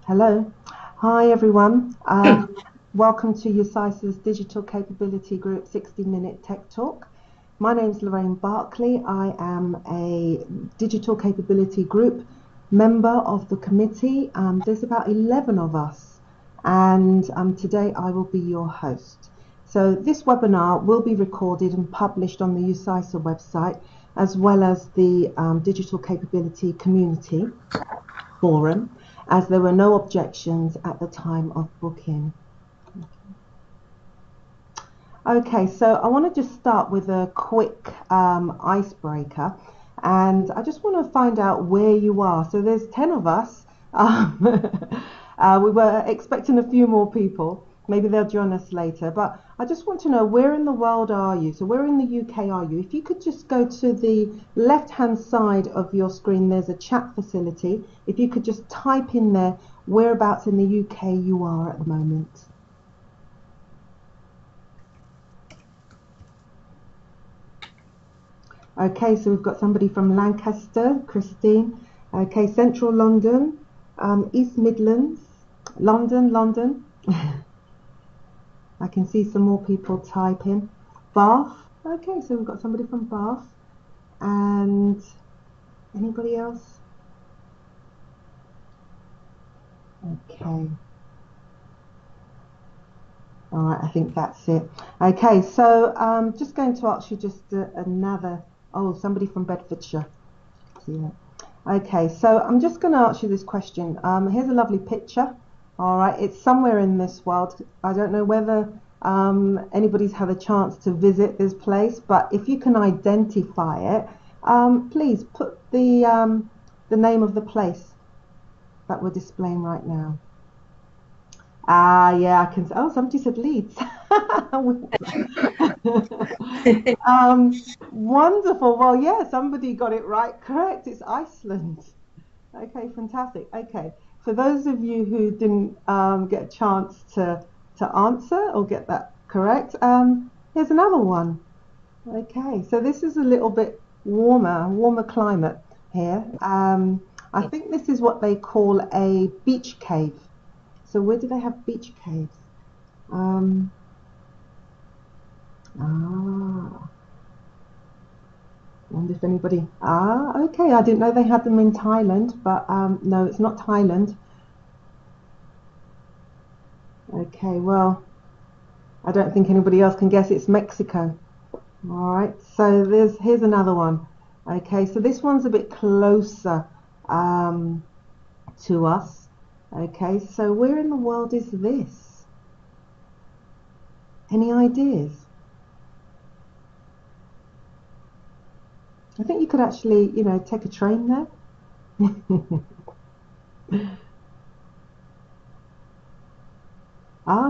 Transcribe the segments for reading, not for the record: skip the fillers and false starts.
Hello. Hi, everyone. Welcome to UCISA's Digital Capability Group 60-Minute Tech Talk. My name is Lorraine Barkley. I am a Digital Capability Group member of the committee. There's about 11 of us, and today I will be your host. So this webinar will be recorded and published on the UCISA website, as well as the Digital Capability Community Forum, as there were no objections at the time of booking. Okay, so I want to just start with a quick icebreaker, and I just want to find out where you are. So there's 10 of us. We were expecting a few more people. Maybe they'll join us later, but I just want to know, where in the world are you? So where in the UK are you? If you could just go to the left-hand side of your screen, there's a chat facility. If you could just type in there whereabouts in the UK you are at the moment. Okay, so we've got somebody from Lancaster, Christine. Okay, Central London, East Midlands, London. I can see some more people typing. Bath. Okay, so we've got somebody from Bath. And anybody else? Okay. All right, I think that's it. Okay, so I'm just going to ask you just another. Oh, somebody from Bedfordshire. Yeah. Okay, so I'm just going to ask you this question. Here's a lovely picture. All right, it's somewhere in this world. I don't know whether anybody's had a chance to visit this place, but if you can identify it, please put the name of the place that we're displaying right now. Yeah, I can. Oh, somebody said Leeds. Wonderful. Well, yeah, somebody got it right. Correct. It's Iceland. Okay, fantastic. Okay. For those of you who didn't get a chance to answer or get that correct, here's another one. Okay, so this is a little bit warmer climate here. I think this is what they call a beach cave. So where do they have beach caves? Wonder if anybody. Okay, I didn't know they had them in Thailand, but no, it's not Thailand. Okay, well, I don't think anybody else can guess. It's Mexico. All right, so here's another one. Okay, so this one's a bit closer to us. Okay, so where in the world is this? Any ideas? I think you could actually, take a train there.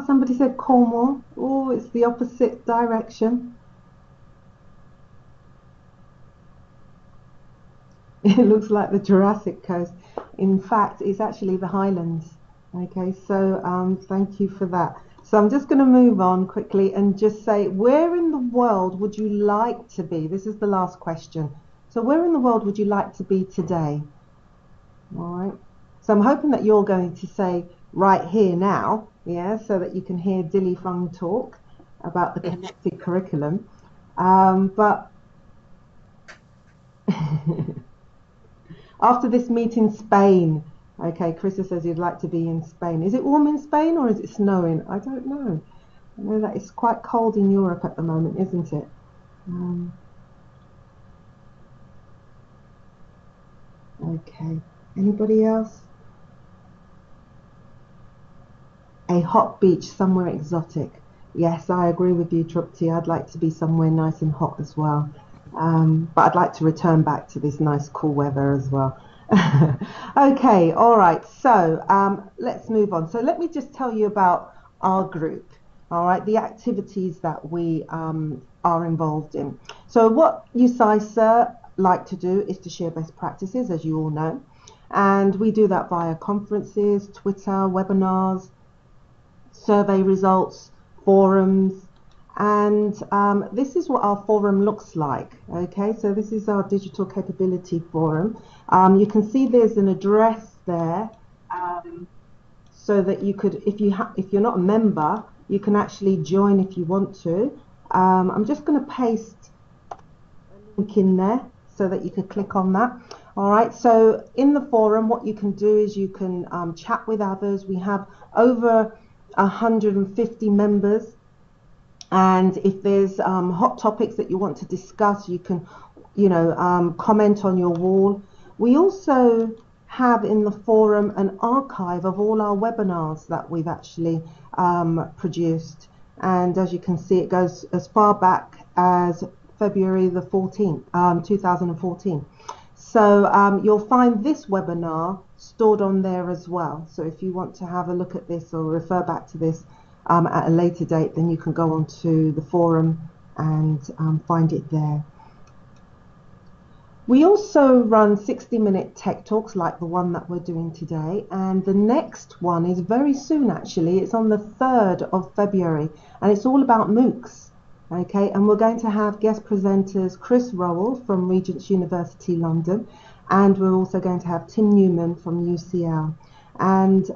Somebody said Cornwall. Oh, it's the opposite direction. It looks like the Jurassic Coast. In fact, it's actually the Highlands. Okay, so thank you for that. So I'm just going to move on quickly and just say, where in the world would you like to be? This is the last question. So where in the world would you like to be today? All right. So I'm hoping that you're going to say right here now, yeah, so that you can hear Dilly Fung talk about the connected curriculum. But after this meet in Spain, okay, Krista says he'd like to be in Spain. Is it warm in Spain or is it snowing? I don't know. I know that it's quite cold in Europe at the moment, isn't it? Okay. Anybody else? A hot beach, somewhere exotic. Yes, I agree with you, Trupti. I'd like to be somewhere nice and hot as well. But I'd like to return back to this nice cool weather as well. Okay, all right. So let's move on. So let me just tell you about our group. All right, the activities that we are involved in. So what UCISA like to do is to share best practices, as you all know. And we do that via conferences, Twitter, webinars, survey results, forums, and this is what our forum looks like. Okay, so this is our Digital Capability Forum. You can see there's an address there so that you could, if you're not a member, you can actually join if you want to. I'm just going to paste a link in there so that you could click on that. All right, so in the forum, what you can do is you can chat with others. We have over 150 members, and if there's hot topics that you want to discuss, you can, comment on your wall. We also have in the forum an archive of all our webinars that we've actually produced, and as you can see, it goes as far back as February the 14th, 2014. So you'll find this webinar stored on there as well. So if you want to have a look at this or refer back to this at a later date, then you can go onto the forum and find it there. We also run 60-minute tech talks like the one that we're doing today, and the next one is very soon actually. It's on the 3rd of February, and it's all about MOOCs. Okay, and we're going to have guest presenters Chris Rowell from Regent's University London, and we're also going to have Tim Newman from UCL, and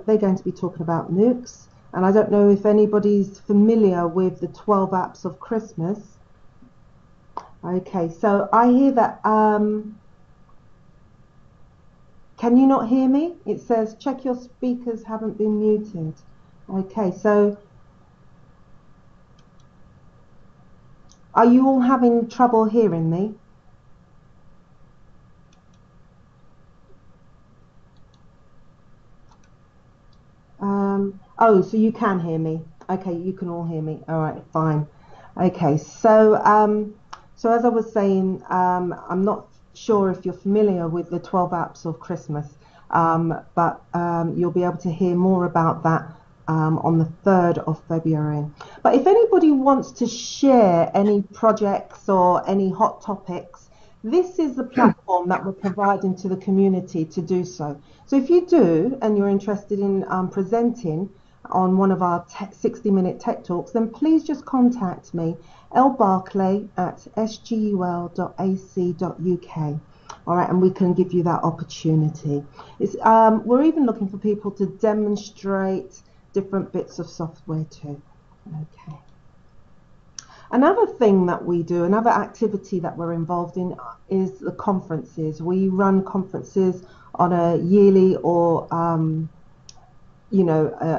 they're going to be talking about MOOCs. And I don't know if anybody's familiar with the 12 apps of Christmas. Okay, so I hear that, can you not hear me? It says check your speakers haven't been muted. Okay, so are you all having trouble hearing me? Oh, so you can hear me. Okay, you can all hear me. All right, fine. Okay, so so as I was saying, I'm not sure if you're familiar with the 12 apps of Christmas, but you'll be able to hear more about that on the 3rd of February. But if anybody wants to share any projects or any hot topics, this is the platform that we're providing to the community to do so. So if you do, and you're interested in presenting on one of our 60-minute tech talks, then please just contact me, lbarclay@sgul.ac.uk. All right, and we can give you that opportunity. We're even looking for people to demonstrate different bits of software too. Okay. Another thing that we do, another activity that we're involved in is the conferences. We run conferences on a yearly or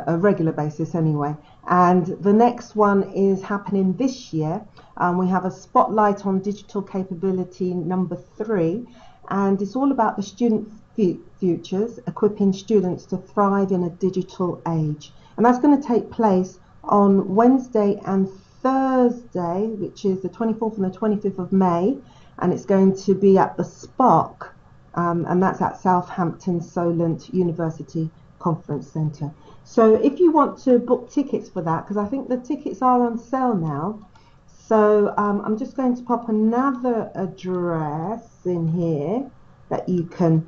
a regular basis anyway. And the next one is happening this year. We have a spotlight on digital capability number 3, and it's all about the student futures, equipping students to thrive in a digital age. And that's going to take place on Wednesday and Thursday, which is the 24th and the 25th of May, and it's going to be at the Spark, and that's at Southampton Solent University Conference Centre. So if you want to book tickets for that, because I think the tickets are on sale now, so I'm just going to pop another address in here that you can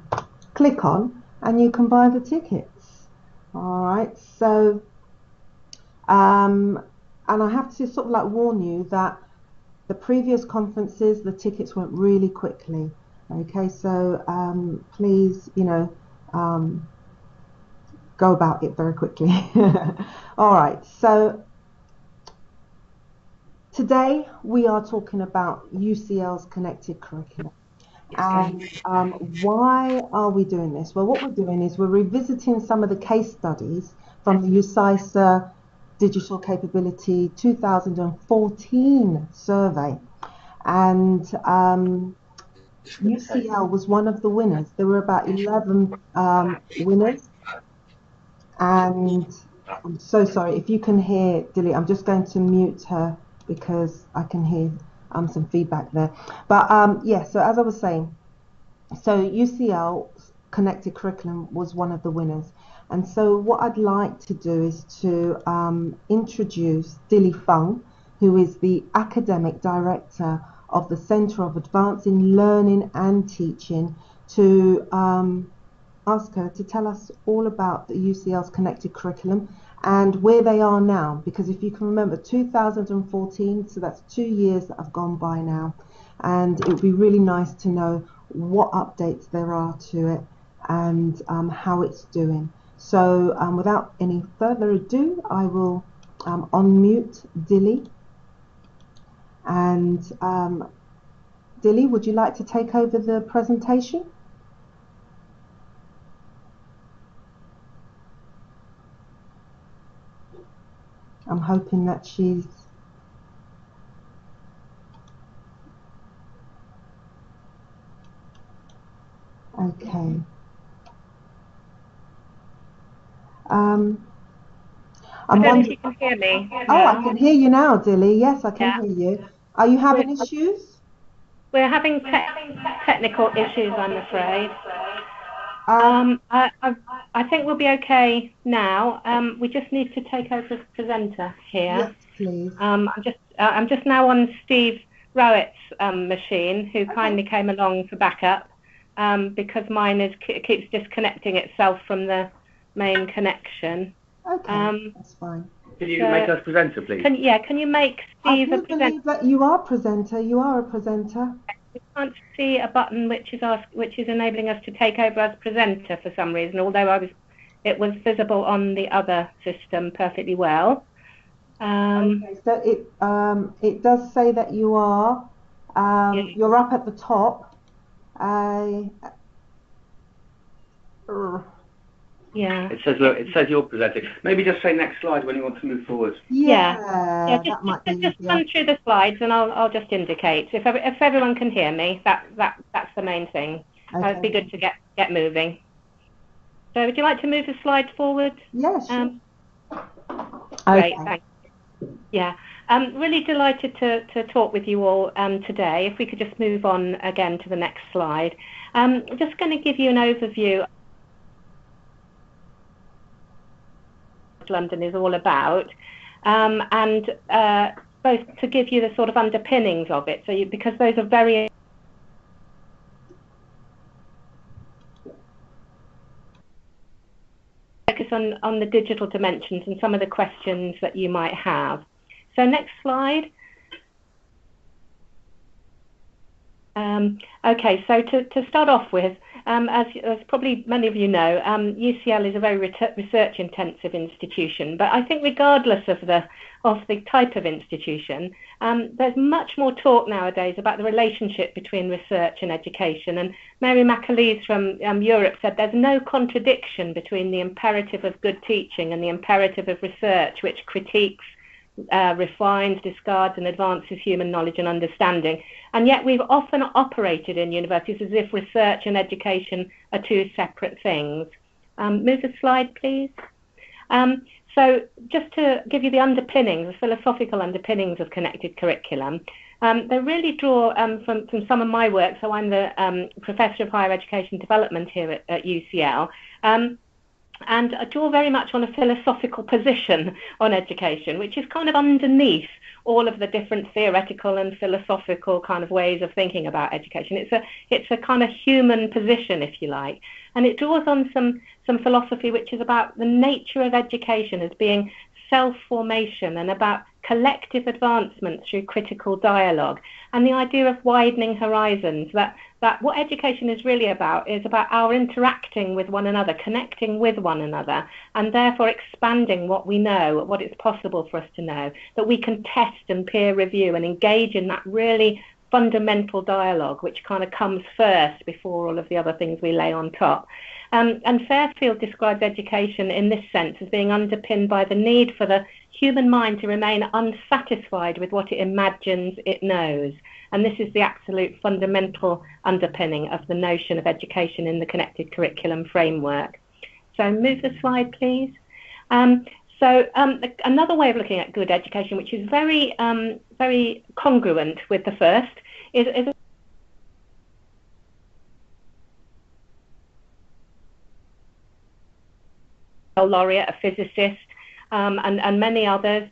click on and you can buy the tickets. All right, so and I have to sort of like warn you that the previous conferences, the tickets went really quickly. Okay, so please, go about it very quickly. All right, so today we are talking about UCL's Connected Curriculum. And why are we doing this? Well, what we're doing is we're revisiting some of the case studies from the UCISA Digital Capability 2014 survey. And UCL was one of the winners. There were about 11 winners. And I'm so sorry if you can hear Dilly. I'm just going to mute her because I can hear some feedback there. But yeah, so as I was saying, so UCL Connected Curriculum was one of the winners. And so what I'd like to do is to introduce Dilly Fung, who is the Academic Director of the Centre of Advancing Learning and Teaching, to ask her to tell us all about the UCL's Connected Curriculum and where they are now, because if you can remember 2014, so that's 2 years that have gone by now, and it would be really nice to know what updates there are to it and how it's doing. So without any further ado, I will unmute Dilly. And Dilly, would you like to take over the presentation? I'm hoping that she's... Okay. I don't know if you can hear me now. Oh, I can hear you now, Dilly. Yes, I can hear you. Are you having issues? We're having technical issues, I'm afraid. I think we'll be okay now. We just need to take over as presenter here. Yes, please. I'm just now on Steve Rowett's machine, who kindly came along for backup, because mine keeps disconnecting itself from the main connection. Okay, that's fine. Can you make us presenter, please? Can you make Steve a presenter? I do believe that you are presenter. You are a presenter. We can't see a button which is enabling us to take over as presenter for some reason, although it was visible on the other system perfectly well. Okay, so it does say that you are. You're up at the top. Yeah. It says you're presenting. Maybe just say next slide when you want to move forward. Yeah. Just run through the slides, and I'll just indicate if everyone can hear me. That's the main thing. Okay. It'd be good to get moving. So, would you like to move the slide forward? Yes. Yeah, great. Thanks. Yeah. Really delighted to talk with you all today. If we could just move on again to the next slide. Just going to give you an overview. London is all about, and both to give you the sort of underpinnings of it, so because those are very focus on the digital dimensions and some of the questions that you might have. So next slide. Okay, so to start off with, as probably many of you know, UCL is a very research-intensive institution. But I think regardless of the type of institution, there's much more talk nowadays about the relationship between research and education. And Mary McAleese from Europe said there's no contradiction between the imperative of good teaching and the imperative of research, which critiques, refines, discards and advances human knowledge and understanding. And yet we've often operated in universities as if research and education are two separate things. Move the slide, please. So just to give you the underpinnings, the philosophical underpinnings of connected curriculum, they really draw from some of my work. So I'm the Professor of Higher Education Development here at UCL. And I draw very much on a philosophical position on education, which is kind of underneath all of the different theoretical and philosophical kind of ways of thinking about education. It's a kind of human position, if you like, and it draws on some philosophy which is about the nature of education as being self-formation and about collective advancement through critical dialogue, and the idea of widening horizons, that what education is really about is about our interacting with one another, connecting with one another, and therefore expanding what we know, what it's possible for us to know, that we can test and peer review and engage in that really fundamental dialogue which kind of comes first before all of the other things we lay on top. And Fairfield describes education in this sense as being underpinned by the need for the human mind to remain unsatisfied with what it imagines it knows. And this is the absolute fundamental underpinning of the notion of education in the connected curriculum framework. So move the slide, please. Another way of looking at good education, which is very, very congruent with the first, is a laureate, a physicist, and many others,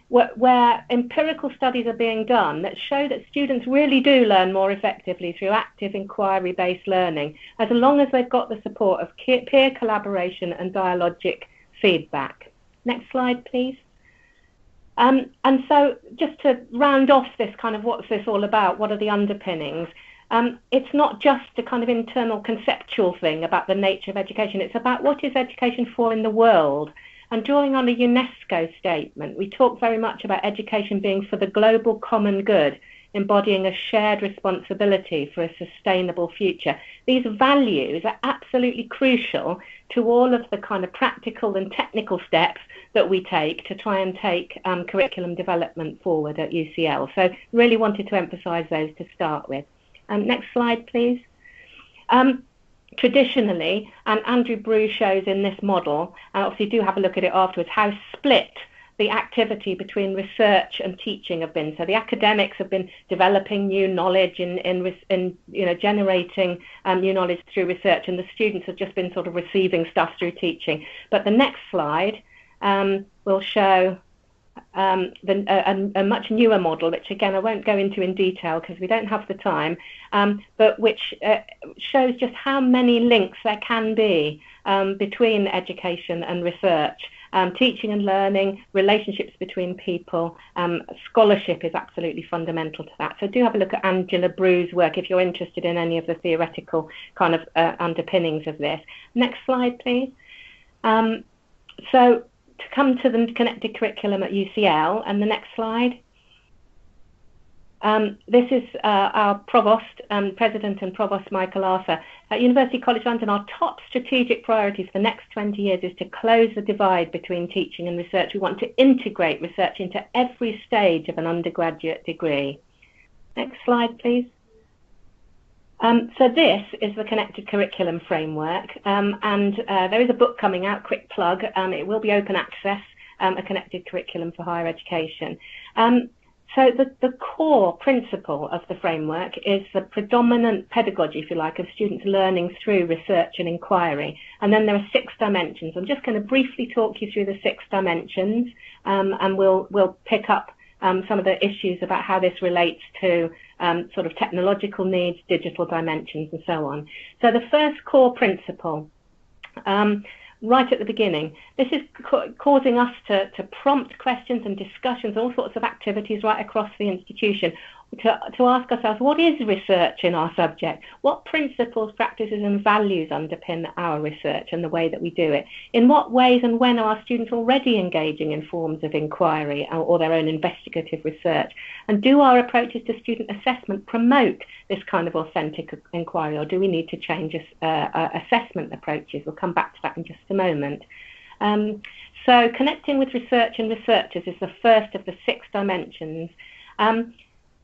where empirical studies are being done that show that students really do learn more effectively through active inquiry-based learning, as long as they've got the support of peer collaboration and dialogic feedback. Next slide, please. And so just to round off this kind of what's this all about, what are the underpinnings? it's not just a kind of internal conceptual thing about the nature of education. It's about what is education for in the world. And drawing on a UNESCO statement, we talk very much about education being for the global common good, embodying a shared responsibility for a sustainable future. These values are absolutely crucial to all of the kind of practical and technical steps that we take to try and take curriculum development forward at UCL. So really wanted to emphasise those to start with. Next slide, please. Traditionally, and Andrew Brew shows in this model, and obviously do have a look at it afterwards, how split the activity between research and teaching have been. So the academics have been developing new knowledge in generating new knowledge through research, and the students have just been sort of receiving stuff through teaching. But the next slide will show a much newer model, which again I won't go into in detail because we don't have the time, but which shows just how many links there can be between education and research. Teaching and learning, relationships between people, scholarship is absolutely fundamental to that. So do have a look at Angela Brew's work if you're interested in any of the theoretical kind of underpinnings of this. Next slide, please. So to come to the connected curriculum at UCL, and the next slide. This is our provost, president and provost Michael Arthur. At University College London, our top strategic priorities for the next 20 years is to close the divide between teaching and research. We want to integrate research into every stage of an undergraduate degree. Next slide, please. So this is the Connected Curriculum Framework, and there is a book coming out, quick plug, it will be open access, a Connected Curriculum for Higher Education. So the core principle of the framework is the predominant pedagogy, if you like, of students learning through research and inquiry. And then there are 6 dimensions. I'm just going to briefly talk you through the 6 dimensions, and we'll pick up some of the issues about how this relates to sort of technological needs, digital dimensions, and so on. So the first core principle, right at the beginning, this is causing us to prompt questions and discussions, all sorts of activities right across the institution, to ask ourselves, what is research in our subject? What principles, practices and values underpin our research and the way that we do it? In what ways and when are our students already engaging in forms of inquiry or their own investigative research? And do our approaches to student assessment promote this kind of authentic inquiry, or do we need to change assessment approaches? We'll come back to that in just a moment. So connecting with research and researchers is the first of the 6 dimensions.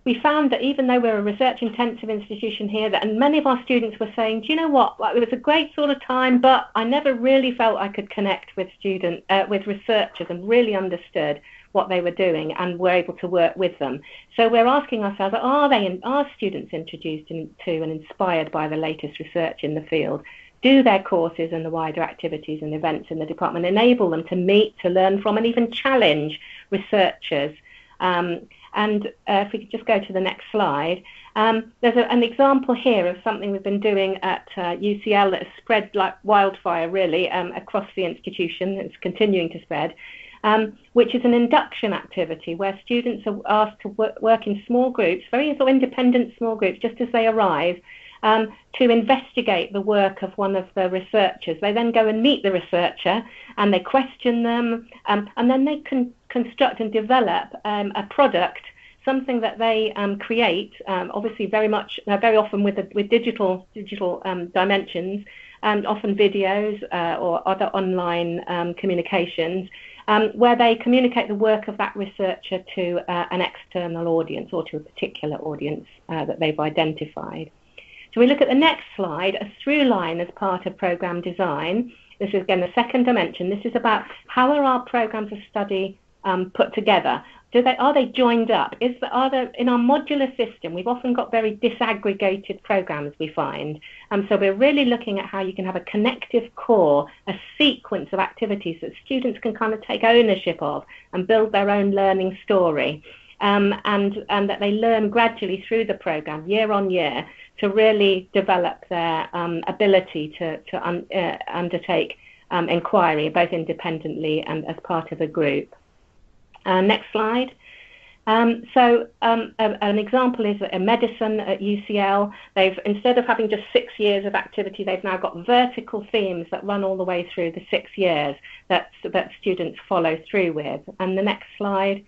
We found that even though we're a research-intensive institution here, and many of our students were saying, do you know what, it was a great sort of time, but I never really felt I could connect with with researchers and really understood what they were doing and were able to work with them. So we're asking ourselves, are students introduced into and inspired by the latest research in the field? Do their courses and the wider activities and events in the department enable them to meet, to learn from, and even challenge researchers? And if we could just go to the next slide, there's an example here of something we've been doing at UCL that has spread like wildfire, really, across the institution. It's continuing to spread, which is an induction activity where students are asked to work in small groups, very sort of independent small groups, just as they arrive, to investigate the work of one of the researchers. They then go and meet the researcher and they question them, and then they can construct and develop a product, something that they create, obviously very often with digital dimensions, and often videos or other online communications, where they communicate the work of that researcher to an external audience or to a particular audience that they've identified. So we look at the next slide, a through line as part of programme design. This is again the second dimension. This is about how are our programmes of study put together? Are they joined up? Are there in our modular system? We've often got very disaggregated programmes, we find. So we're really looking at how you can have a connective core, a sequence of activities that students can kind of take ownership of and build their own learning story. And that they learn gradually through the programme, year on year, to really develop their ability to undertake inquiry, both independently and as part of a group. Next slide. An example is a medicine at UCL. They've, instead of having just 6 years of activity, they've now got vertical themes that run all the way through the 6 years that students follow through with. And the next slide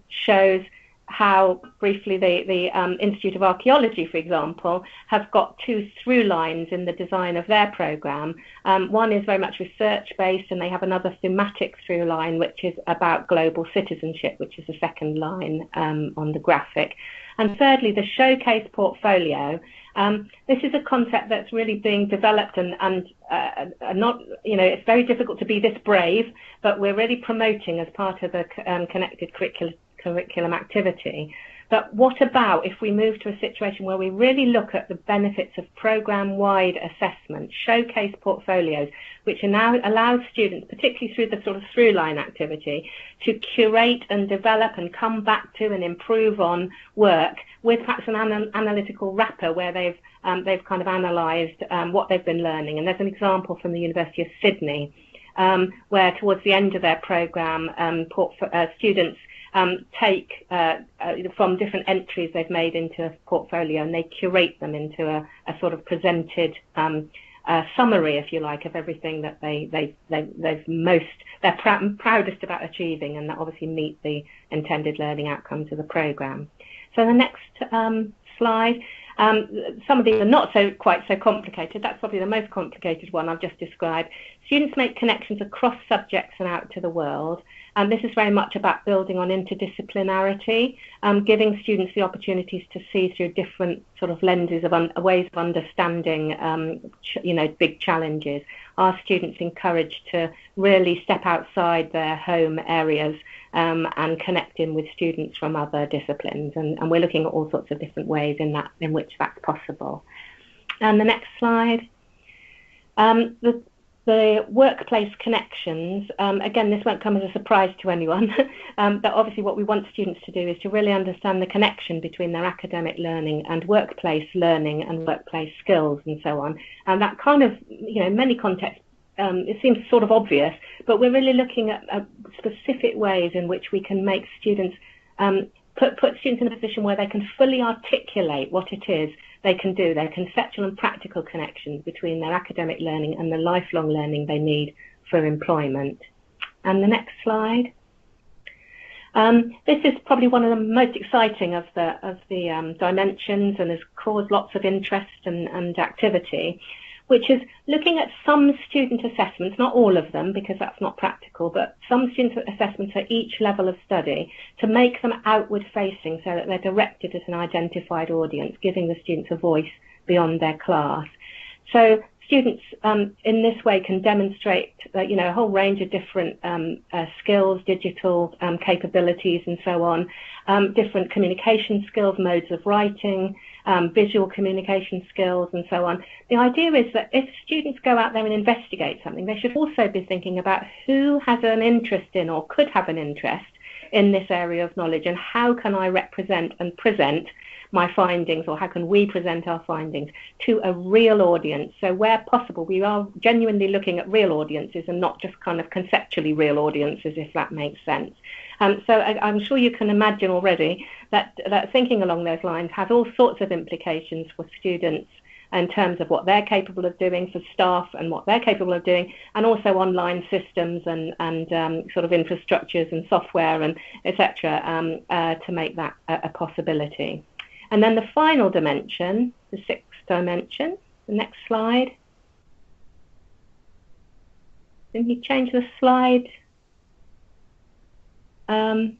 shows how briefly the Institute of Archaeology, for example, have got 2 through lines in the design of their programme. One is very much research-based, and they have another thematic through line, which is about global citizenship, which is the second line on the graphic. And thirdly, the showcase portfolio. This is a concept that's really being developed and not, it's very difficult to be this brave, but we're really promoting as part of the Connected Curriculum activity. But what about if we move to a situation where we really look at the benefits of program-wide assessment, showcase portfolios, which are now allows students, particularly through the sort of through-line activity, to curate and develop and come back to and improve on work with perhaps an analytical wrapper where they've kind of analysed what they've been learning. And there's an example from the University of Sydney where towards the end of their programme, students take from different entries they've made into a portfolio, and they curate them into a sort of presented summary, if you like, of everything that they're proudest about achieving, and that obviously meet the intended learning outcomes of the programme. So the next slide. Some of these are not quite so complicated. That's probably the most complicated one I've just described. Students make connections across subjects and out to the world. And this is very much about building on interdisciplinarity, giving students the opportunities to see through different sort of lenses of ways of understanding, big challenges. Are students encouraged to really step outside their home areas and connect in with students from other disciplines? And we're looking at all sorts of different ways in which that's possible. And the next slide. The workplace connections, again, this won't come as a surprise to anyone, but obviously what we want students to do is to really understand the connection between their academic learning and workplace learning and workplace skills and so on. And that kind of, in many contexts, it seems sort of obvious, but we're really looking at specific ways in which we can make students, put students in a position where they can fully articulate what it is they can do, their conceptual and practical connections between their academic learning and the lifelong learning they need for employment. And the next slide. This is probably one of the most exciting of the dimensions, and has caused lots of interest and activity, which is looking at some student assessments, not all of them because that's not practical, but some student assessments at each level of study to make them outward facing so that they're directed at an identified audience, giving the students a voice beyond their class. So students in this way can demonstrate a whole range of different skills, digital capabilities and so on, different communication skills, modes of writing, visual communication skills and so on. The idea is that if students go out there and investigate something, they should also be thinking about who has an interest in or could have an interest in this area of knowledge, and how can I represent and present my findings, or how can we present our findings to a real audience. So where possible, we are genuinely looking at real audiences and not just kind of conceptually real audiences, if that makes sense. So I'm sure you can imagine already that thinking along those lines has all sorts of implications for students in terms of what they're capable of doing, for staff and what they're capable of doing, and also online systems and sort of infrastructures and software and etc. To make that a possibility. And then the final dimension, the sixth dimension, the next slide. Can you change the slide? Can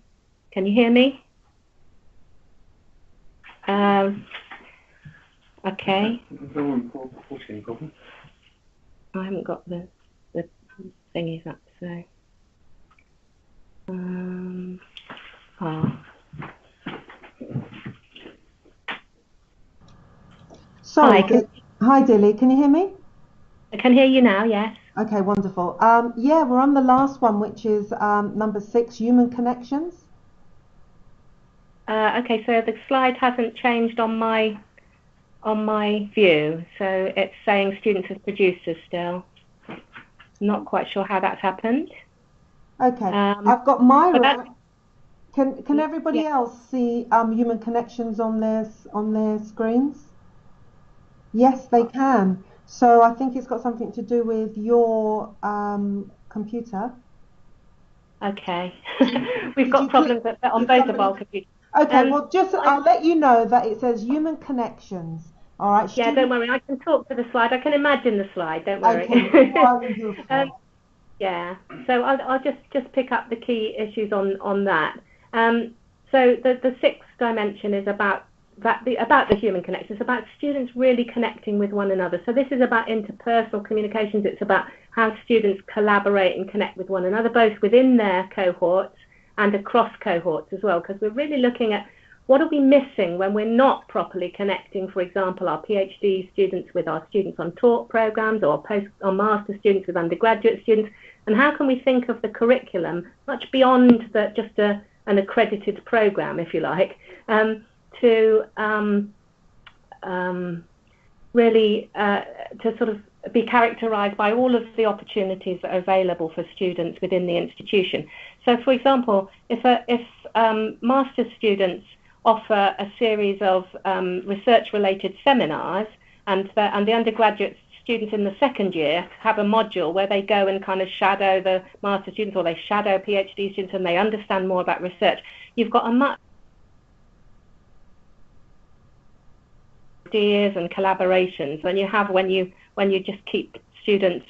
you hear me? Okay. I haven't got the thingies up, so. Sorry. Hi, Dilly. Can you hear me? I can hear you now, yes. Okay, wonderful. Yeah, we're on the last one, which is number 6, human connections. Okay, so the slide hasn't changed on my view, so it's saying students as producers still. Not quite sure how that's happened. Okay, I've got Myra. Can everybody else see human connections on their screens? Yes, they can. So I think it's got something to do with your computer. Okay. We've got problems on both of our computers. Okay, well, I'll let you know that it says human connections. All right. Yeah, don't worry. I can talk to the slide. I can imagine the slide. Don't worry. Okay. Yeah. So I'll just pick up the key issues on that. So the sixth dimension is about the human connection. It's about students really connecting with one another. So this is about interpersonal communications. It's about how students collaborate and connect with one another, both within their cohorts and across cohorts as well, because we're really looking at what are we missing when we're not properly connecting, for example, our PhD students with our students on talk programs, or master students with undergraduate students, and how can we think of the curriculum much beyond just an accredited program, if you like, to really to sort of be characterized by all of the opportunities that are available for students within the institution. So, for example, if master's students offer a series of research-related seminars, and the undergraduate students in the second year have a module where they go and kind of shadow the master students, or they shadow PhD students, and they understand more about research, you've got a much ideas and collaborations than you have when you just keep students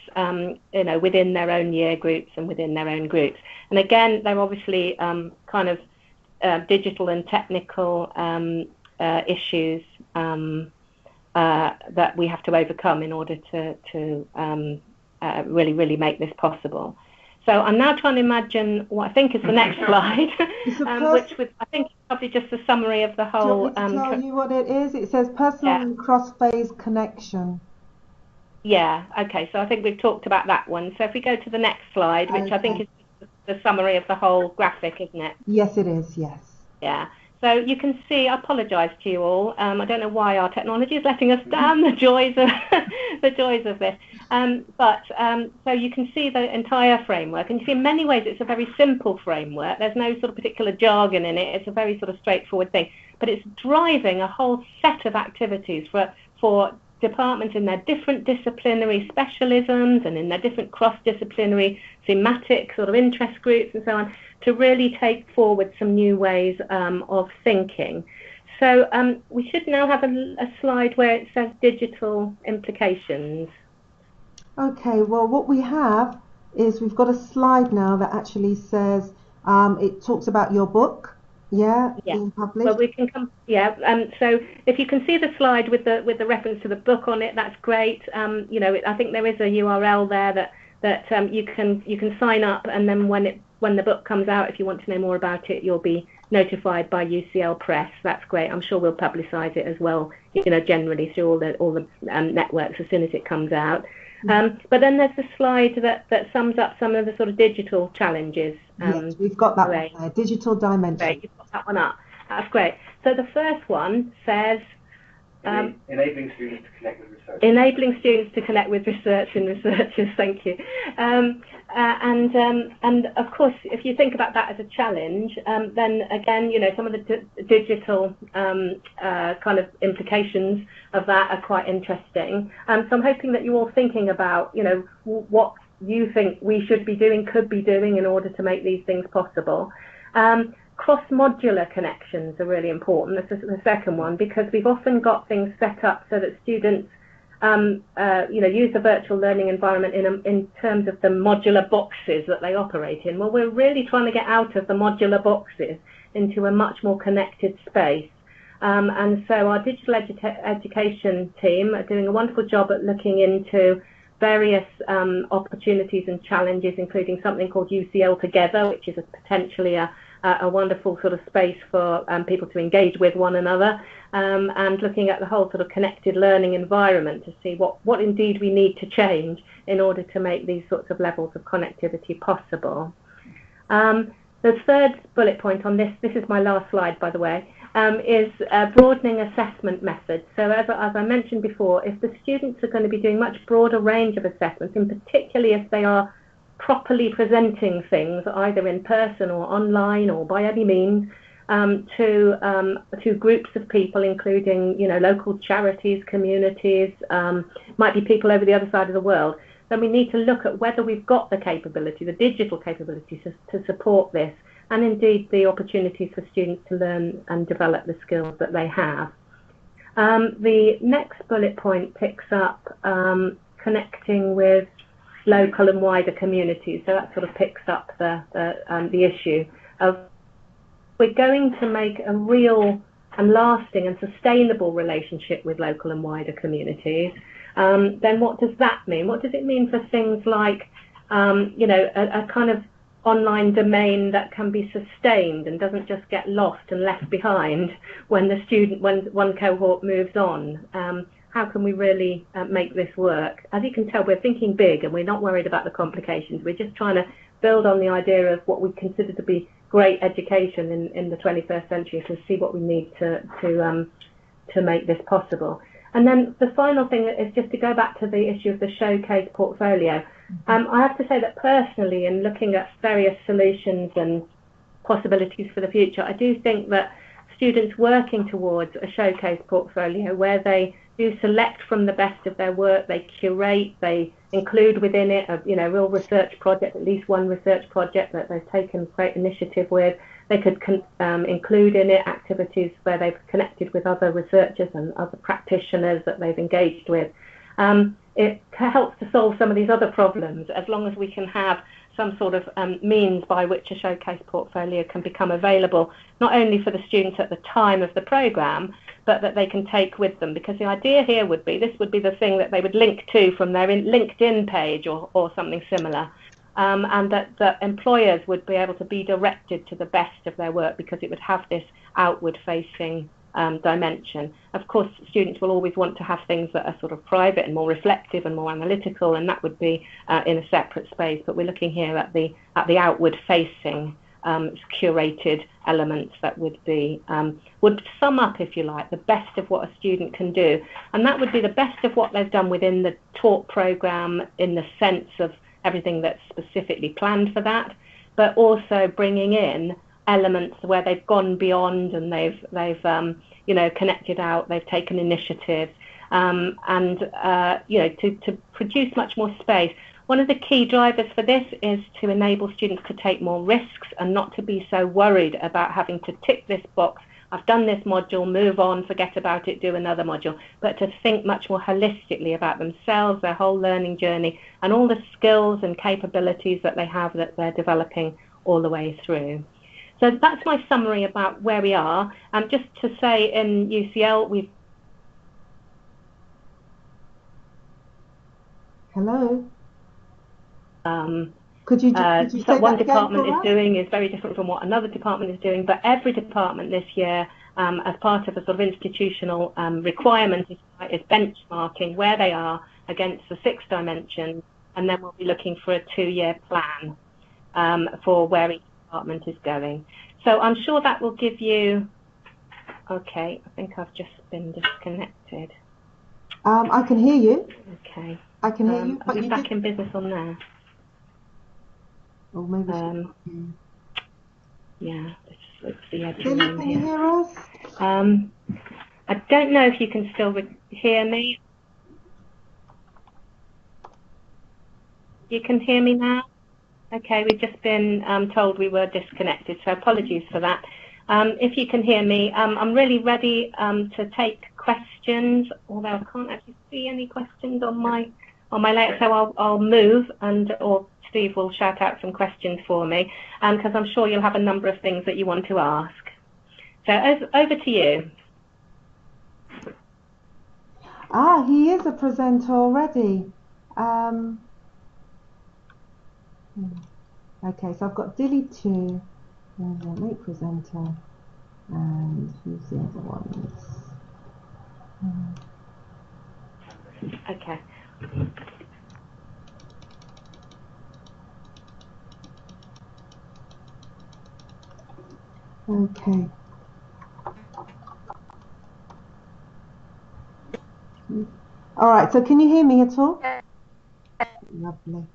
within their own year groups and within their own groups. And again, they're obviously kind of digital and technical issues that we have to overcome in order to really make this possible. So I'm now trying to imagine what I think is the next slide, which I think is probably just a summary of the whole. Do you want me to tell you what it is? It says personal and cross-phase connection. Yeah, okay, so I think we've talked about that one. So if we go to the next slide, which I think is the summary of the whole graphic, isn't it? Yes, it is, yes. Yeah. So you can see, I apologise to you all. I don't know why our technology is letting us down. The joys of this. So you can see the entire framework, and you see in many ways it's a very simple framework. There's no sort of particular jargon in it. It's a very sort of straightforward thing, but it's driving a whole set of activities for departments in their different disciplinary specialisms and in their different cross-disciplinary thematic sort of interest groups and so on, to really take forward some new ways of thinking. So we should now have a slide where it says digital implications. Okay, well, what we have is we've got a slide now that actually says, it talks about your book, being published. Well, we can come, so if you can see the slide with the reference to the book on it, that's great. I think there is a URL there that you can sign up, and then when the book comes out, if you want to know more about it, you'll be notified by UCL Press. That's great. I'm sure we'll publicise it as well, generally through all the networks as soon as it comes out. But then there's the slide that sums up some of the sort of digital challenges. Yes, we've got that one there, digital dimension. Great, you've got that one up. That's great. So the first one says enabling students to connect with research. Enabling students to connect with research and researchers. Thank you. And of course, if you think about that as a challenge, then again, some of the digital kind of implications of that are quite interesting. So I'm hoping that you're all thinking about, what you think we should be doing, could be doing in order to make these things possible. Cross-modular connections are really important. This is the second one, because we've often got things set up so that students use the virtual learning environment in terms of the modular boxes that they operate in. Well, we're really trying to get out of the modular boxes into a much more connected space. And so our digital education team are doing a wonderful job at looking into various opportunities and challenges, including something called UCL Together, which is potentially a wonderful sort of space for people to engage with one another, and looking at the whole sort of connected learning environment to see what indeed we need to change in order to make these sorts of levels of connectivity possible. The third bullet point on this is my last slide, by the way, is broadening assessment methods. So as I mentioned before, if the students are going to be doing much broader range of assessments, and particularly if they are properly presenting things either in person or online or by any means to groups of people, including, you know, local charities, communities, might be people over the other side of the world, then we need to look at whether we've got the capability, the digital capability to support this, and indeed the opportunities for students to learn and develop the skills that they have. The next bullet point picks up connecting with local and wider communities, so that sort of picks up the issue of, we're going to make a real and lasting and sustainable relationship with local and wider communities, then what does that mean? What does it mean for things like, you know, a kind of online domain that can be sustained and doesn't just get lost and left behind when one cohort moves on? How can we really make this work? As you can tell, we're thinking big and we're not worried about the complications. We're just trying to build on the idea of what we consider to be great education in the 21st century to see what we need to make this possible. And then the final thing is just to go back to the issue of the showcase portfolio. I have to say that personally, in looking at various solutions and possibilities for the future, I do think that students working towards a showcase portfolio where they do select from the best of their work, they curate, they include within it a real research project, at least one research project that they've taken great initiative with. They could include in it activities where they've connected with other researchers and other practitioners that they've engaged with. It helps to solve some of these other problems, as long as we can have some sort of means by which a showcase portfolio can become available, not only for the students at the time of the programme, but that they can take with them. Because the idea here would be, this would be the thing that they would link to from their LinkedIn page or something similar, and that employers would be able to be directed to the best of their work because it would have this outward-facing dimension. Of course, students will always want to have things that are sort of private and more reflective and more analytical, and that would be in a separate space. But we're looking here at the outward-facing curated elements that would sum up, if you like, the best of what a student can do, and that would be the best of what they've done within the taught program in the sense of everything that's specifically planned for that, but also bringing in elements where they've gone beyond and they've connected out, they've taken initiative, to produce much more space. One of the key drivers for this is to enable students to take more risks and not to be so worried about having to tick this box, I've done this module, move on, forget about it, do another module, but to think much more holistically about themselves, their whole learning journey, and all the skills and capabilities that they have that they're developing all the way through. So that's my summary about where we are. Just to say, in UCL, we've... Hello? Could you say what one that department again is doing is very different from what another department is doing, but every department this year, as part of a sort of institutional requirement, is benchmarking where they are against the 6 dimensions, and then we'll be looking for a 2-year plan for where each department is going. So I'm sure that will give you... Okay, I think I've just been disconnected. I can hear you. Okay. I can hear you. I'll be back in business on there. Or maybe yeah, let's see. Billy, can you hear us? I don't know if you can still hear me. You can hear me now? Okay, we've just been told we were disconnected, so apologies for that. If you can hear me, I'm really ready to take questions, although I can't actually see any questions on my layout, so I'll move, or Steve will shout out some questions for me, because I'm sure you'll have a number of things that you want to ask. So over to you. He is a presenter already. Okay, so I've got Dilly 2, and make presenter, and who's the other ones? Okay. Okay. All right, so can you hear me at all? Lovely.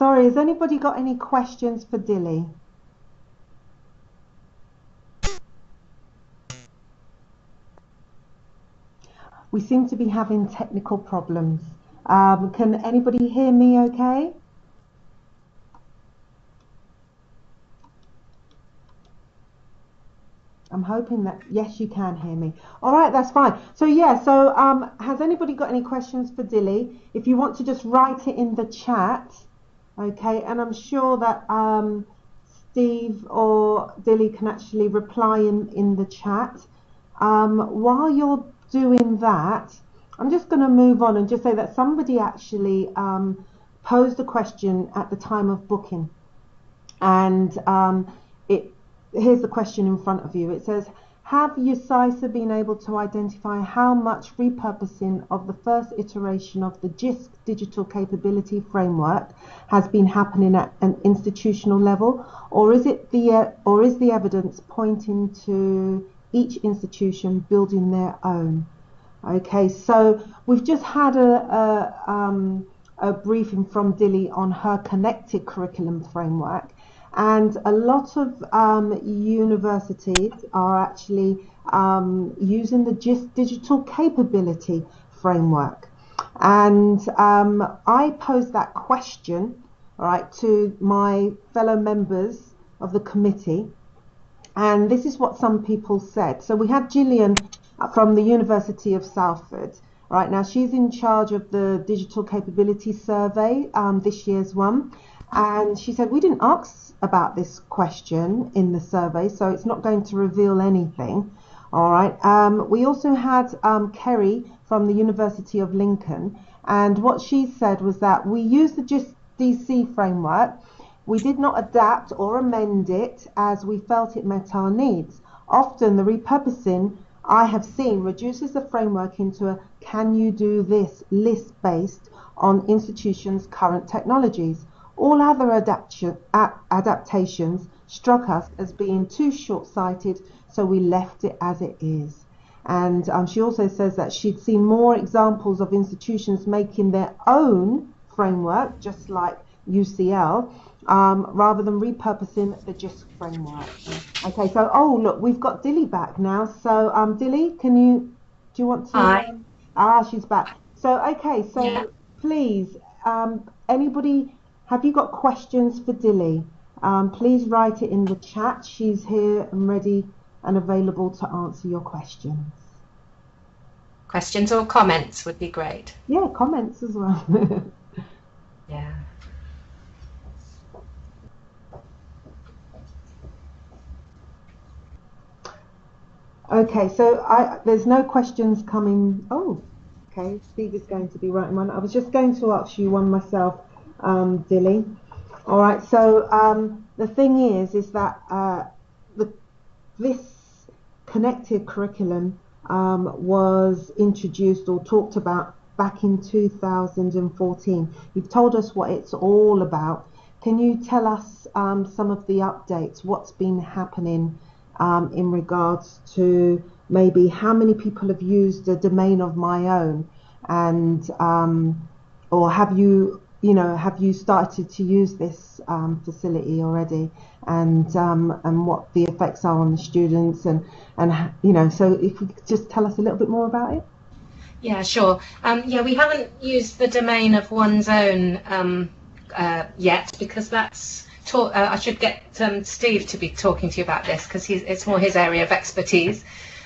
Sorry, has anybody got any questions for Dilly? We seem to be having technical problems. Can anybody hear me okay? I'm hoping that, yes, you can hear me. All right, that's fine. So yeah, so has anybody got any questions for Dilly? If you want to just write it in the chat, okay, and I'm sure that Steve or Dilly can actually reply in the chat. While you're doing that, I'm just going to move on and just say that somebody actually posed a question at the time of booking, and here's the question in front of you. It says, have UCISA been able to identify how much repurposing of the first iteration of the GISC digital capability framework has been happening at an institutional level, or is the evidence pointing to each institution building their own? Okay, so we've just had a briefing from Dilly on her connected curriculum framework, and a lot of universities are actually using the GISC digital capability framework. And I posed that question, all right, to my fellow members of the committee, and this is what some people said. So we had Gillian from the University of Salford. Right now, she's in charge of the digital capability survey, this year's one, and she said we didn't ask about this question in the survey, so it's not going to reveal anything. All right. We also had Kerry from the University of Lincoln, and what she said was that we use the GISC-DC framework. We did not adapt or amend it as we felt it met our needs. Often the repurposing I have seen reduces the framework into a can you do this list based on institutions' current technologies. All other adaptations struck us as being too short-sighted, so we left it as it is. And she also says that she'd seen more examples of institutions making their own framework, just like UCL, rather than repurposing the GISC framework. Okay, so, oh, look, we've got Dilly back now. So, Dilly, do you want to? Hi. She's back. So, okay, so yeah. Please, anybody, have you got questions for Dilly? Please write it in the chat. She's here and ready and available to answer your questions. Questions or comments would be great. Yeah, comments as well. Yeah. Okay, so there's no questions coming. Oh, okay, Steve is going to be writing one. I was just going to ask you one myself, Dilly. All right, so the thing is that this connected curriculum was introduced or talked about back in 2014. You've told us what it's all about. Can you tell us some of the updates, what's been happening in regards to maybe how many people have used a domain of my own, and or have you started to use this facility already, and what the effects are on the students, and so if you could just tell us a little bit more about it. Yeah, sure. Yeah, we haven't used the domain of one's own yet, because that's I should get Steve to be talking to you about this, because it's more his area of expertise.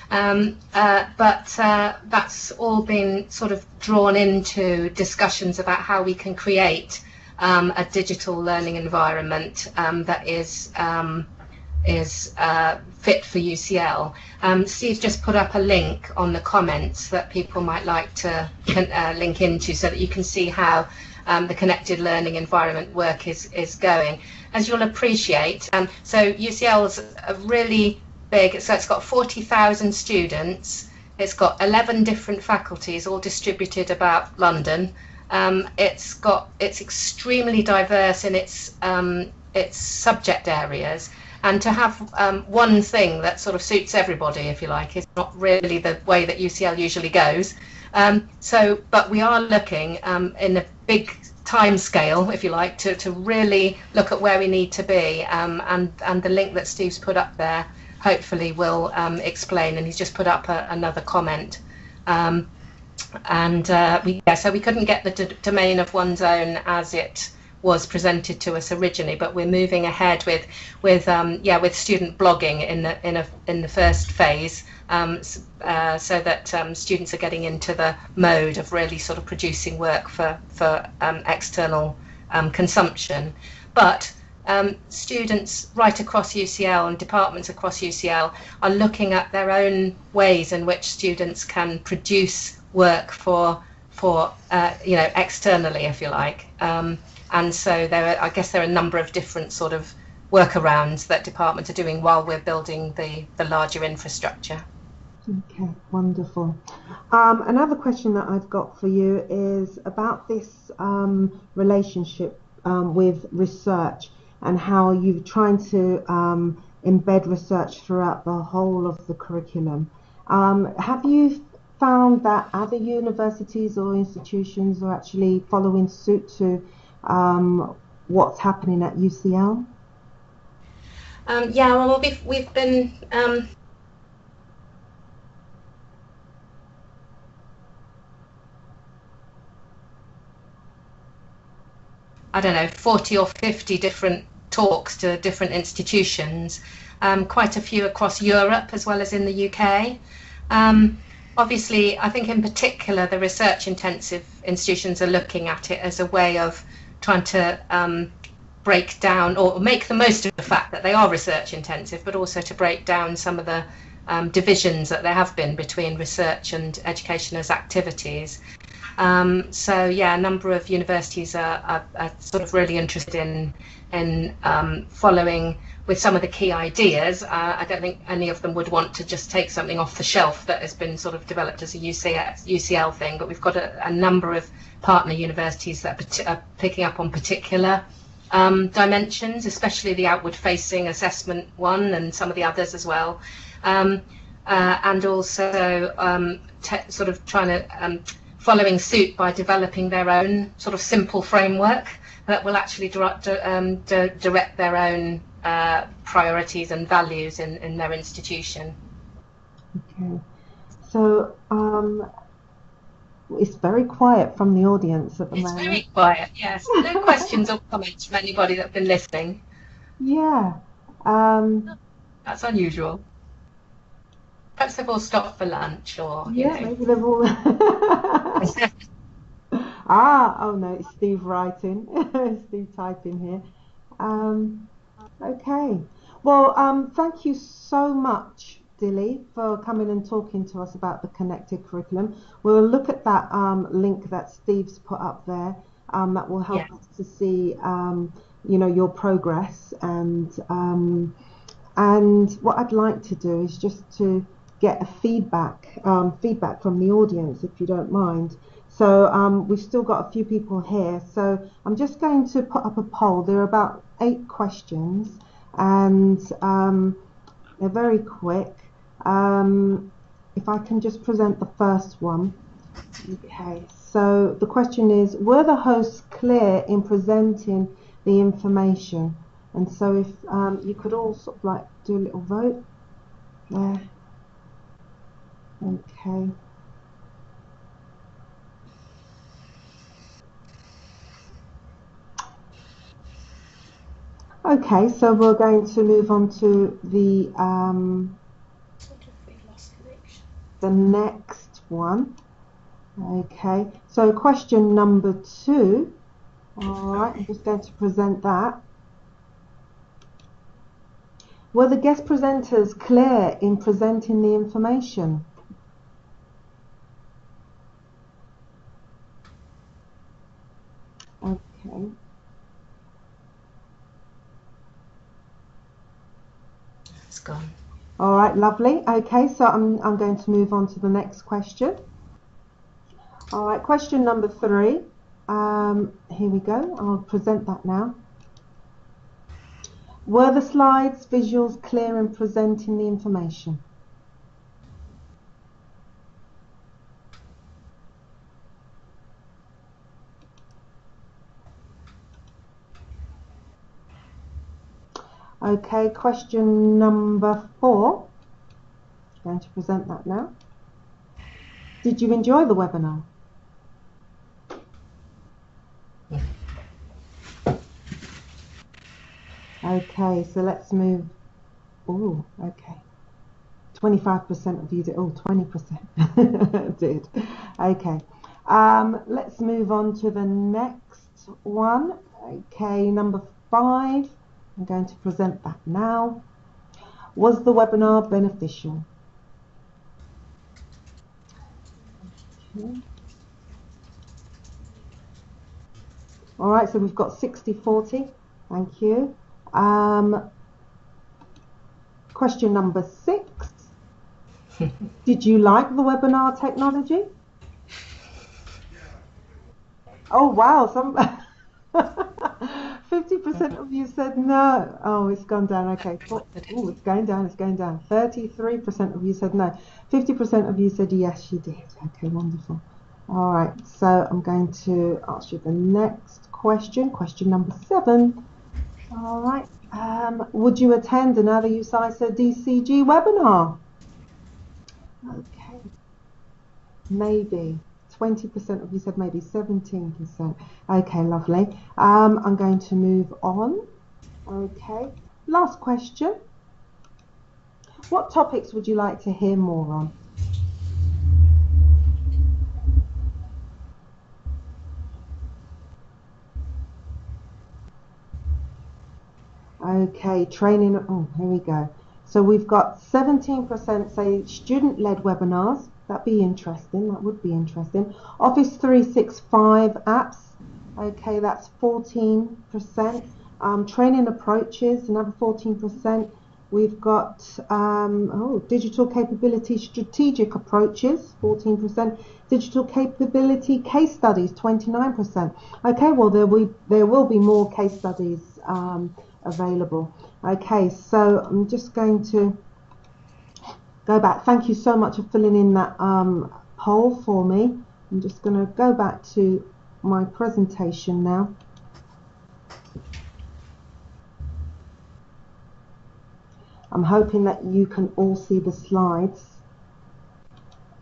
But that's all been sort of drawn into discussions about how we can create a digital learning environment that is fit for UCL. Steve just put up a link on the comments that people might like to link into, so that you can see how the connected learning environment work is going. As you'll appreciate, so UCL's a really big, so it's got 40,000 students, it's got 11 different faculties all distributed about London. It's extremely diverse in its subject areas, and to have one thing that sort of suits everybody, if you like, is not really the way that UCL usually goes. But we are looking in a big time scale, if you like, to really look at where we need to be, and the link that Steve's put up there hopefully will explain, and he's just put up another comment. So we couldn't get the domain of one's own as it was presented to us originally, but we're moving ahead with student blogging in the first phase, so that students are getting into the mode of really sort of producing work for external consumption. But students right across UCL and departments across UCL are looking at their own ways in which students can produce work for externally, if you like. And so I guess there are a number of different sort of workarounds that departments are doing while we're building the larger infrastructure. Okay, wonderful. Another question that I've got for you is about this relationship with research and how you're trying to embed research throughout the whole of the curriculum. Have you found that other universities or institutions are actually following suit to what's happening at UCL? Well, we've been I don't know, 40 or 50 different talks to different institutions, quite a few across Europe as well as in the UK. Obviously, I think in particular the research intensive institutions are looking at it as a way of trying to break down or make the most of the fact that they are research intensive, but also to break down some of the divisions that there have been between research and education as activities. A number of universities are sort of really interested in following with some of the key ideas. I don't think any of them would want to just take something off the shelf that has been sort of developed as a UCL thing, but we've got a number of partner universities that are picking up on particular dimensions, especially the outward facing assessment one and some of the others as well, and also sort of trying to following suit by developing their own sort of simple framework that will actually direct their own priorities and values in their institution. Okay, so it's very quiet from the audience at the moment. It's very quiet, yes. No questions or comments from anybody that's been listening. Yeah. That's unusual. Perhaps they've all stopped for lunch, or maybe they've all. Oh no, it's Steve writing. Steve typing here. Okay. Well, thank you so much, Dilly, for coming and talking to us about the connected curriculum. We'll look at that link that Steve's put up there. That will help us to see, your progress, and what I'd like to do is just to get a feedback from the audience, if you don't mind. So we've still got a few people here, so I'm just going to put up a poll. There are about 8 questions, and they're very quick. If I can just present the first one. Okay, so the question is, were the hosts clear in presenting the information? And so if you could all sort of like do a little vote there. Okay. Okay, so we're going to move on to the next one. Okay, so question number 2. All right, I'm just going to present that. Were the guest presenters clear in presenting the information? Okay. It's gone. All right, lovely. Okay, so I'm going to move on to the next question. All right, question number 3. Here we go. I'll present that now. Were the slides, visuals clear in presenting the information? Okay, question number 4. I'm going to present that now. Did you enjoy the webinar? Okay, so let's move. Oh, okay. 25% of you did. Oh, 20% did. Okay. Let's move on to the next one. Okay, number 5. I'm going to present that now. Was the webinar beneficial? Okay. All right, so we've got 60-40. Thank you. Question number 6. Did you like the webinar technology? Oh, wow. 50% of you said no. Oh, it's gone down. Okay. Oh, it's going down. It's going down. 33% of you said no. 50% of you said yes, you did. Okay, wonderful. All right. So I'm going to ask you the next question. Question number 7. All right. Would you attend another UCISA-DCG webinar? Okay. Maybe. 20% of you said maybe. 17%. Okay, lovely. I'm going to move on. Okay. Last question. What topics would you like to hear more on? Okay, training. Oh, here we go. So we've got 17% say student-led webinars. That'd be interesting. That would be interesting. Office 365 apps. Okay, that's 14%. Training approaches, another 14%. We've got digital capability strategic approaches, 14%. Digital capability case studies, 29%. Okay, well there will be more case studies available. Okay, so I'm just going to go back. Thank you so much for filling in that poll for me. I'm just going to go back to my presentation now. I'm hoping that you can all see the slides.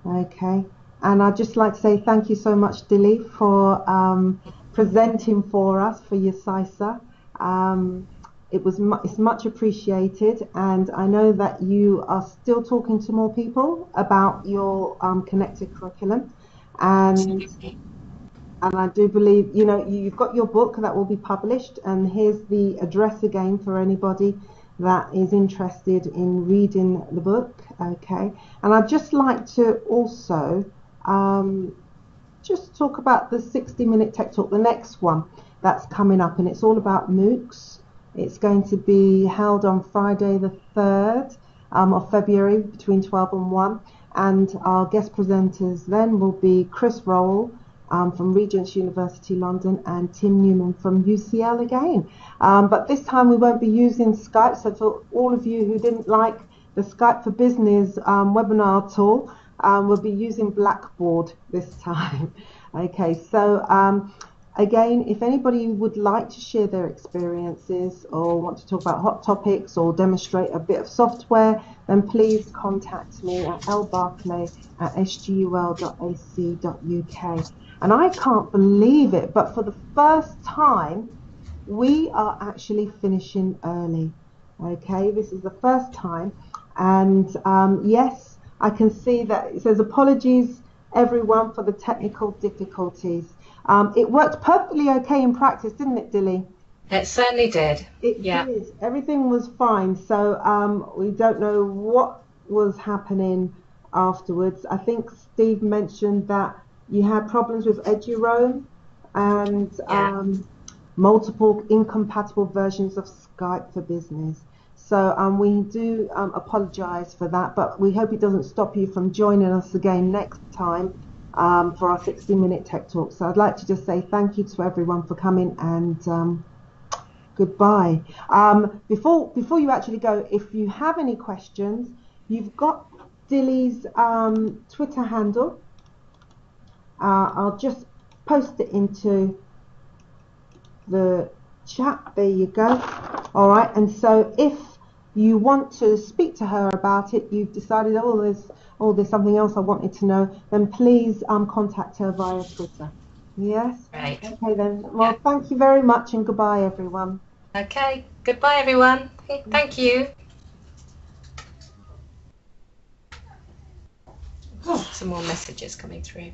Okay, and I'd just like to say thank you so much, Dilly, for presenting for us for UCISA. It's much appreciated, and I know that you are still talking to more people about your connected curriculum, and I do believe you've got your book that will be published, and here's the address again for anybody that is interested in reading the book. Okay, and I'd just like to also just talk about the 60-minute tech talk, the next one that's coming up, and it's all about MOOCs. It's going to be held on Friday the 3rd of February between 12 and 1, and our guest presenters then will be Chris Rowell from Regent's University London and Tim Newman from UCL again. But this time we won't be using Skype, so for all of you who didn't like the Skype for Business webinar tool, we'll be using Blackboard this time. Okay, so again, if anybody would like to share their experiences or want to talk about hot topics or demonstrate a bit of software, then please contact me at lbarclay@sgul.ac.uk. And I can't believe it, but for the first time, we are actually finishing early. Okay, this is the first time. And yes, I can see that it says apologies everyone for the technical difficulties. It worked perfectly okay in practice, didn't it, Dilly? It certainly did. It did. Everything was fine. So we don't know what was happening afterwards. I think Steve mentioned that you had problems with EduRoam and multiple incompatible versions of Skype for Business. So we do apologise for that, but we hope it doesn't stop you from joining us again next time for our 60-minute tech talk. So I'd like to just say thank you to everyone for coming, and goodbye. Before you actually go, if you have any questions, you've got Dilly's Twitter handle. I'll just post it into the chat. There you go. All right, and so if you want to speak to her about it, you've decided, there's something else I wanted to know, then please contact her via Twitter. Yes? Right. Okay then. Well, thank you very much and goodbye, everyone. Okay, goodbye everyone. Thank you. Some more messages coming through.